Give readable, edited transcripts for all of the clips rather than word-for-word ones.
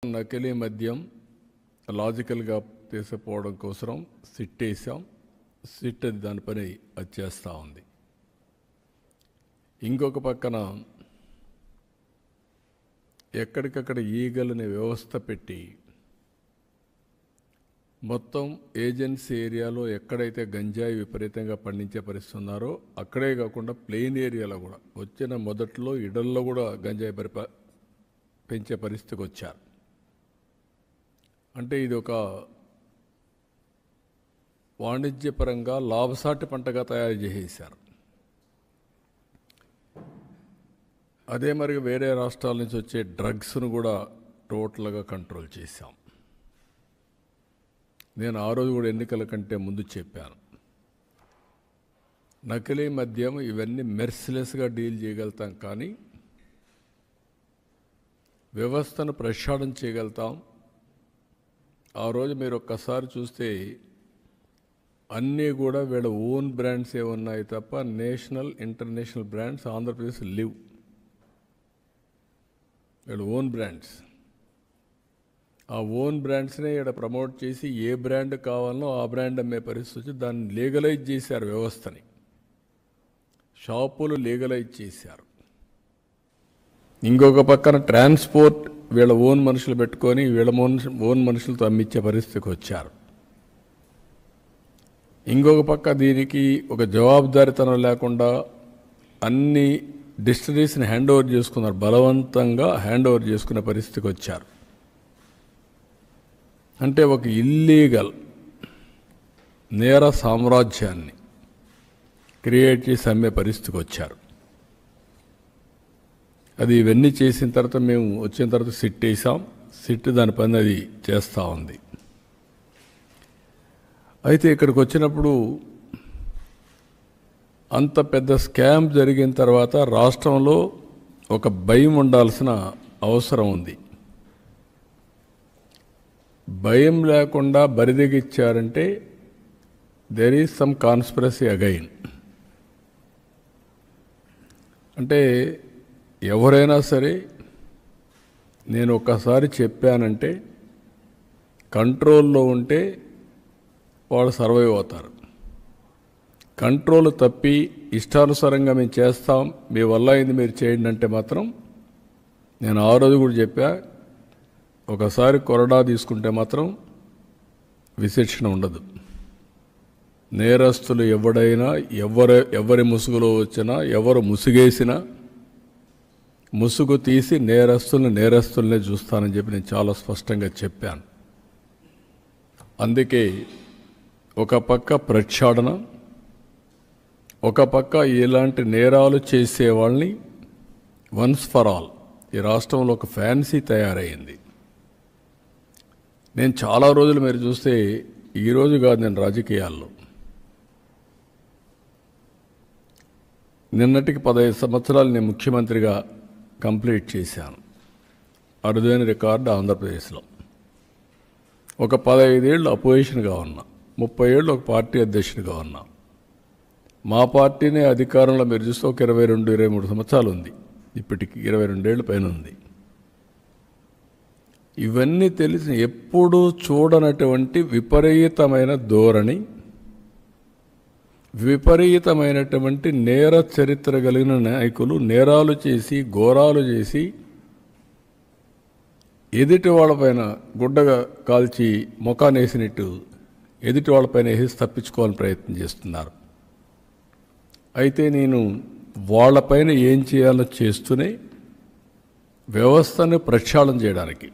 నకిలీ మద్యం లాజికల్గా తీసుకుపోవడం కోసం సిట్ వేసాం. సిట్ అది దాని పని అది చేస్తూ ఉంది. ఇంకొక పక్కన ఎక్కడికక్కడ ఈగలని వ్యవస్థ పెట్టి మొత్తం ఏజెన్సీ ఏరియాలో ఎక్కడైతే గంజాయి విపరీతంగా పండించే పరిస్థితి ఉన్నారో అక్కడే కాకుండా ప్లెయిన్ ఏరియాలో కూడా వచ్చిన మొదట్లో ఇడల్లో కూడా గంజాయి పెంచే పరిస్థితికి వచ్చారు. అంటే ఇది ఒక వాణిజ్యపరంగా లాభసాటి పంటగా తయారు చేసేశారు. అదే మరి వేరే రాష్ట్రాల నుంచి వచ్చే డ్రగ్స్ను కూడా టోటల్గా కంట్రోల్ చేశాం. నేను ఆ రోజు కూడా ఎన్నికల కంటే ముందు చెప్పాను, నకిలీ మద్యం ఇవన్నీ మెర్సిలెస్గా డీల్ చేయగలుగుతాం, కానీ వ్యవస్థను ప్రక్షాళన చేయగలుగుతాం. ఆ రోజు మీరు ఒక్కసారి చూస్తే అన్నీ కూడా వీళ్ళ ఓన్ బ్రాండ్స్ ఏమున్నాయి తప్ప national international brands Andhra Pradesh live. వీళ్ళ ఓన్ బ్రాండ్స్, ఆ ఓన్ బ్రాండ్స్నే ఇక్కడ ప్రమోట్ చేసి ఏ బ్రాండ్ కావాలనో ఆ బ్రాండ్ అమ్మే పరిస్థితి వచ్చి దాన్ని లీగలైజ్ చేశారు. వ్యవస్థని షాపులు లీగలైజ్ చేశారు. ఇంకొక పక్కన ట్రాన్స్పోర్ట్ వీళ్ళ ఓన్ మనుషులు పెట్టుకొని వీళ్ళ ఓన్ మనుషులతో అమ్మించే పరిస్థితికి వచ్చారు. ఇంకొక పక్క దీనికి ఒక జవాబుదారీతనం లేకుండా అన్ని డిస్టరీస్ని హ్యాండ్ ఓవర్ చేసుకున్నారు. బలవంతంగా హ్యాండ్ ఓవర్ చేసుకునే పరిస్థితికి వచ్చారు. అంటే ఒక ఇల్లీగల్ నేర సామ్రాజ్యాన్ని క్రియేట్ చేసి అమ్మే పరిస్థితికి వచ్చారు. అది ఇవన్నీ చేసిన తర్వాత మేము వచ్చిన తర్వాత సిట్ వేసాం. సిట్ దాని పని అది చేస్తూ ఉంది. అయితే ఇక్కడికి వచ్చినప్పుడు అంత పెద్ద స్కామ్ జరిగిన తర్వాత రాష్ట్రంలో ఒక భయం ఉండాల్సిన అవసరం ఉంది. భయం లేకుండా బరిదెగిచ్చారంటే there is some conspiracy again. అంటే ఎవరైనా సరే నేను ఒక్కసారి చెప్పానంటే కంట్రోల్లో ఉంటే వాళ్ళు సర్వైవ్ అవుతారు. కంట్రోల్ తప్పి ఇష్టానుసారంగా మేము చేస్తాం, మీ వల్ల అయింది మీరు చేయండి అంటే మాత్రం, నేను ఆ రోజు కూడా చెప్పా, ఒకసారి కొరడా తీసుకుంటే మాత్రం విశిక్షణ ఉండదు. నేరస్తులు ఎవడైనా ఎవరి ముసుగులో వచ్చినా ఎవరు ముసుగేసినా ముసుగు తీసి నేరస్తుల్నే చూస్తానని చెప్పి నేను చాలా స్పష్టంగా చెప్పాను. అందుకే ఒక పక్క ప్రక్షాళన, ఒక పక్క ఇలాంటి నేరాలు చేసే వాళ్ళని వన్స్ ఫర్ ఆల్ ఈ రాష్ట్రంలో ఒక ఫ్యాన్సీ తయారైంది. నేను చాలా రోజులు మీరు చూస్తే, ఈరోజు కాదు నేను రాజకీయాల్లో, నిన్నటికి 15 సంవత్సరాలు నేను ముఖ్యమంత్రిగా కంప్లీట్ చేశాను. అరుదైన రికార్డు ఆంధ్రప్రదేశ్లో. ఒక 15 ఏళ్ళు అపోజిషన్గా ఉన్నా, 30 ఏళ్ళు ఒక పార్టీ అధ్యక్షుడిగా ఉన్నా. మా పార్టీనే అధికారంలో మీరు చూస్తే ఒక 22-23 సంవత్సరాలు ఉంది. ఇప్పటికి 22 ఏళ్ళ పైన ఉంది. ఇవన్నీ తెలిసి ఎప్పుడూ చూడనటువంటి విపరీతమైన ధోరణి, విపరీతమైనటువంటి నేర చరిత్ర కలిగిన నాయకులు నేరాలు చేసి ఘోరాలు చేసి ఎదుటి వాళ్ళపైన గుడ్డగా కాల్చి ముఖాన్ని వేసినట్టు ఎదుటి వాళ్ళపైన వేసి తప్పించుకోవాలని ప్రయత్నం చేస్తున్నారు. అయితే నేను వాళ్ళపైన ఏం చేయాలో చేస్తూనే వ్యవస్థను ప్రక్షాళన చేయడానికి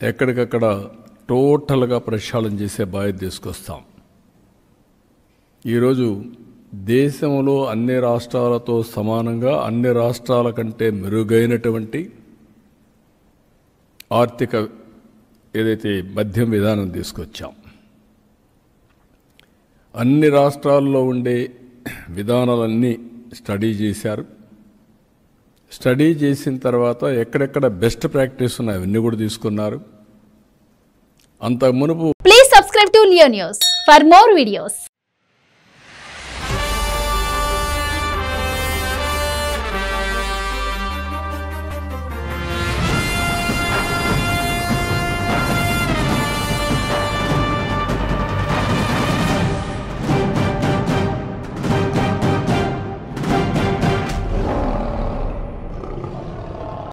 ఎక్కడికక్కడ టోటల్గా ప్రక్షాళన చేసే బాధ్యత తీసుకొస్తాం. ఈరోజు దేశంలో అన్ని రాష్ట్రాలతో సమానంగా అన్ని రాష్ట్రాల కంటే మెరుగైనటువంటి ఆర్థిక ఏదైతే మద్యం విధానం తీసుకొచ్చాం. అన్ని రాష్ట్రాల్లో ఉండే విధానాలన్నీ స్టడీ చేశారు. స్టడీ చేసిన తర్వాత ఎక్కడెక్కడ బెస్ట్ ప్రాక్టీస్ ఉన్నాయి అవన్నీ కూడా తీసుకున్నారు. అంతకు మునుపు please subscribe to Leo news for more videos.